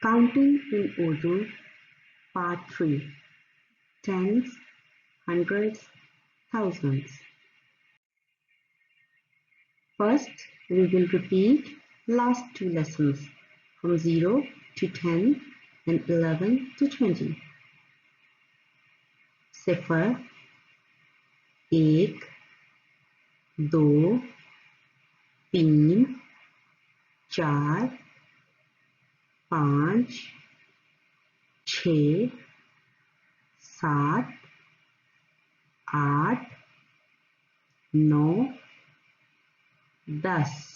Counting in Urdu, Part 3. Tens, hundreds, thousands. First, we will repeat last two lessons from 0 to 10 and 11 to 20. सिफर, एक, दो, तीन, चार, पाँच, छः, सात, आठ, नौ, 10,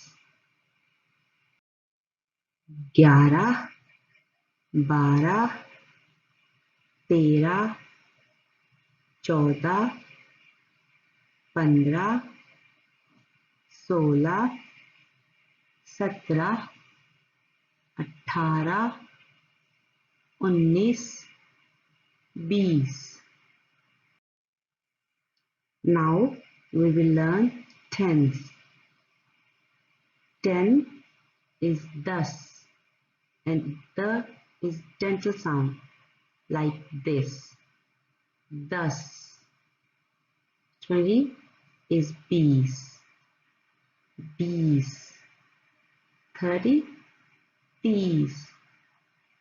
11, 12, 13, 14, 15, 16, 17, 18, 19, 20. Now we will learn tens. 10 is das and the is dental sound like this. Das. 20 is bees. Bees. 30 bees.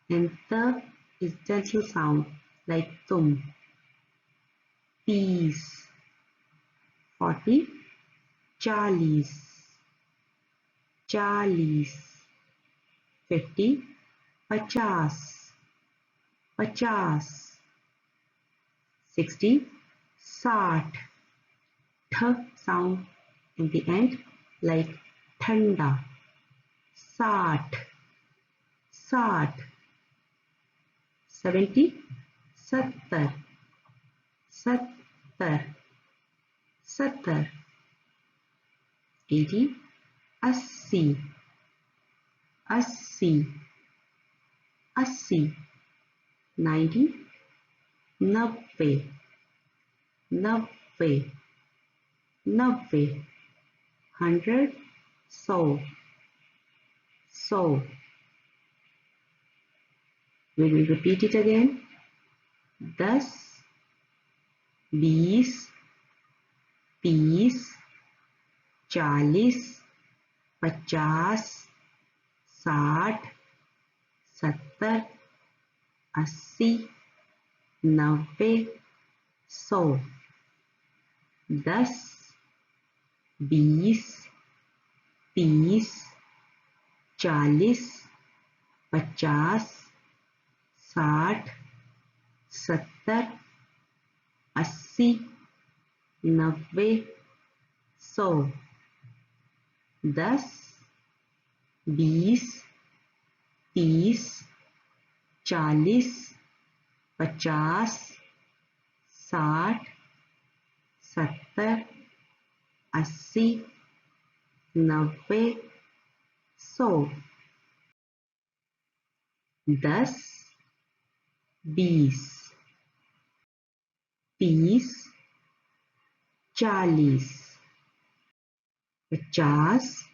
And the is dental sound like tum. Peas. 40 charlies. Charlies. 50 pachas. Pachas. 60 sat. Th sound in the end like thanda. Sat. Sat. 70 sattar. Sattar. Sattar. 80 अस्सी. अस्सी. अस्सी. 90 नब्बे. नब्बे. नब्बे. 100 सौ. सौ. We will repeat it again. 10, 20, 30, 40, 50, 60, 70, 80, 90, 100. 10, 20, 30, 40, 50, 60, 70, 80, 90, 100. 10, 20, 30, 40, 50, 60, 70, 80, 90, 100. 10, 20, 30, 40, 50, 60,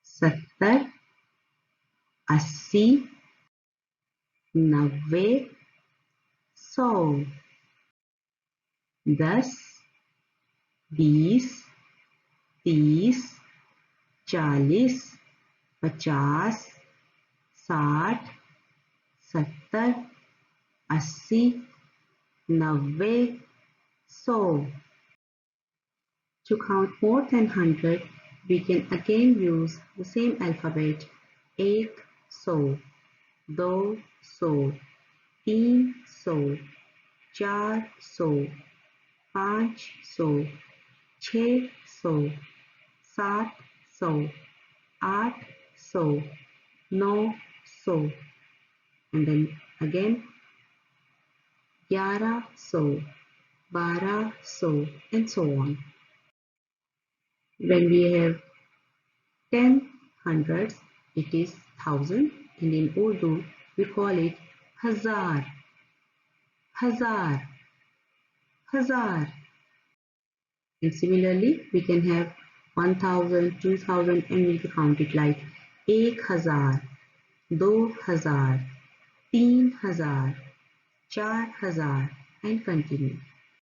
70, 80, 90, 100. 10, 20, 30, 40, 50, 60, 70, 80, 90, 100. To count more than 100, we can again use the same alphabet. एक सौ, दो सौ, तीन सौ, चार सौ, पाँच सौ, छः सौ, सात सौ, आठ सौ, नौ सौ, and then again 1100, 1200, and so on. When we have 10 hundreds, it is 1000, and in Urdu we call it hazar. Hazar. Hazar. And similarly, we can have 1000, 2000, and we can count it like 1000, 2000, 3000, 4000 and continue.